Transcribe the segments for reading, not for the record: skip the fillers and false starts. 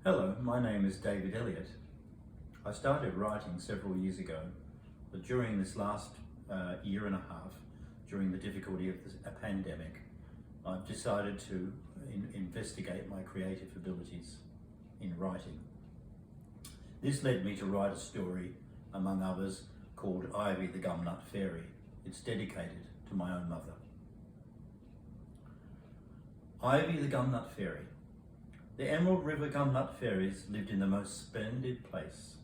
Hello, my name is David Elliott. I started writing several years ago, but during this last year and a half, during the difficulty of a pandemic, I've decided to investigate my creative abilities in writing. This led me to write a story, among others, called Ivy the Gumnut Fairy. It's dedicated to my own mother. Ivy the Gumnut Fairy. The Emerald River Gumnut fairies lived in the most splendid place,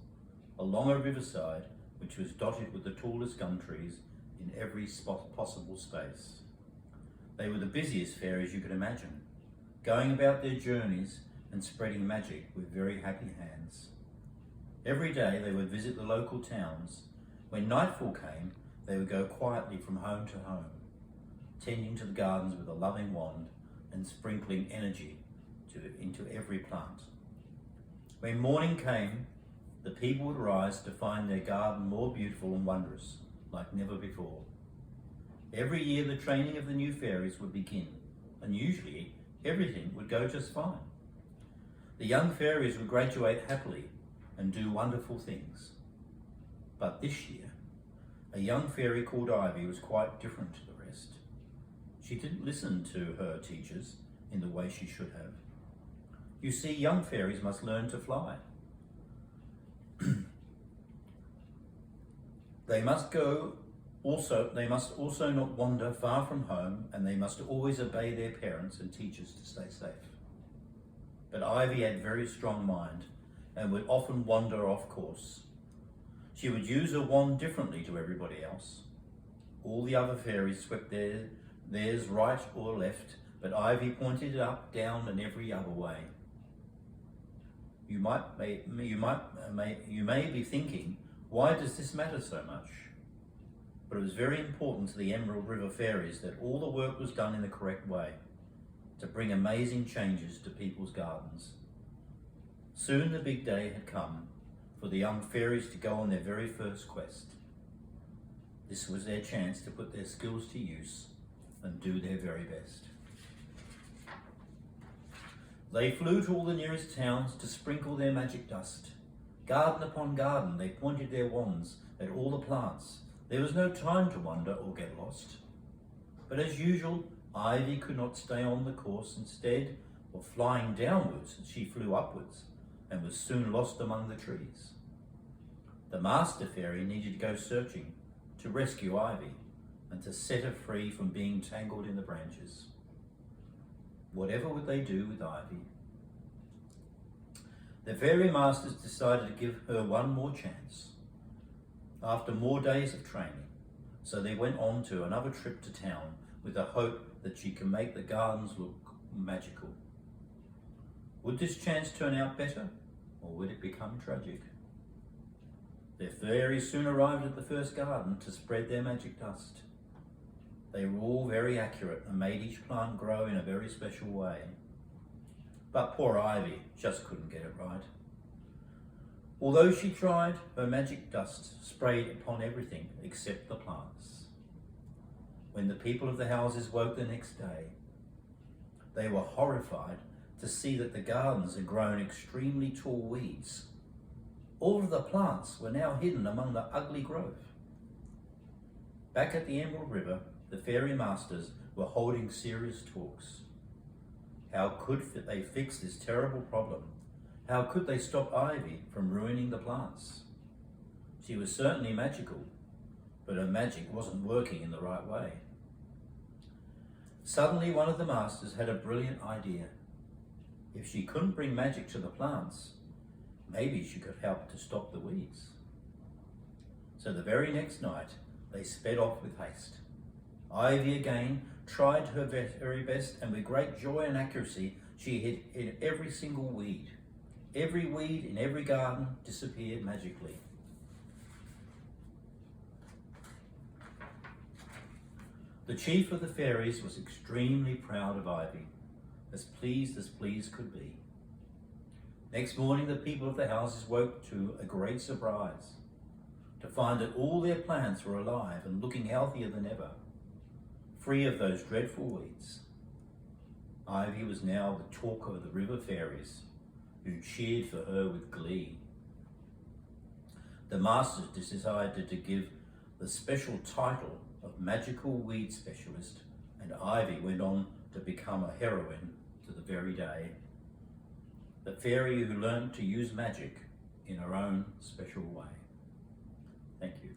along a riverside which was dotted with the tallest gum trees in every possible space. They were the busiest fairies you could imagine, going about their journeys and spreading magic with very happy hands. Every day they would visit the local towns. When nightfall came, they would go quietly from home to home, tending to the gardens with a loving wand and sprinkling energy into every plant. When morning came, the people would rise to find their garden more beautiful and wondrous, like never before. Every year the training of the new fairies would begin, and usually everything would go just fine. The young fairies would graduate happily and do wonderful things. But this year, a young fairy called Ivy was quite different to the rest. She didn't listen to her teachers in the way she should have. You see, young fairies must learn to fly. They must also not wander far from home, and they must always obey their parents and teachers to stay safe. But Ivy had a very strong mind and would often wander off course. She would use her wand differently to everybody else. All the other fairies swept theirs right or left, but Ivy pointed it up, down, and every other way. You may be thinking, why does this matter so much? But it was very important to the Emerald River fairies that all the work was done in the correct way to bring amazing changes to people's gardens. Soon the big day had come for the young fairies to go on their very first quest. This was their chance to put their skills to use and do their very best. They flew to all the nearest towns to sprinkle their magic dust. Garden upon garden, they pointed their wands at all the plants. There was no time to wander or get lost. But as usual, Ivy could not stay on the course. Instead of flying downwards, she flew upwards and was soon lost among the trees. The Master Fairy needed to go searching to rescue Ivy and to set her free from being tangled in the branches. Whatever would they do with Ivy? The fairy masters decided to give her one more chance after more days of training, so they went on to another trip to town with the hope that she could make the gardens look magical. Would this chance turn out better, or would it become tragic? The fairies soon arrived at the first garden to spread their magic dust. They were all very accurate and made each plant grow in a very special way. But poor Ivy just couldn't get it right. Although she tried, her magic dust sprayed upon everything except the plants. When the people of the houses woke the next day, they were horrified to see that the gardens had grown extremely tall weeds. All of the plants were now hidden among the ugly growth. Back at the Emerald River, the fairy masters were holding serious talks. How could they fix this terrible problem? How could they stop Ivy from ruining the plants? She was certainly magical, but her magic wasn't working in the right way. Suddenly, one of the masters had a brilliant idea. If she couldn't bring magic to the plants, maybe she could help to stop the weeds. So the very next night, they sped off with haste. Ivy again tried her very best, and with great joy and accuracy, she hit in every single weed. Every weed in every garden disappeared magically. The chief of the fairies was extremely proud of Ivy, as pleased could be. Next morning, the people of the houses woke to a great surprise, to find that all their plants were alive and looking healthier than ever, free of those dreadful weeds. Ivy was now the talk of the river fairies, who cheered for her with glee. The masters decided to give the special title of Magical Weed Specialist, and Ivy went on to become a heroine to the very day. The fairy who learned to use magic in her own special way. Thank you.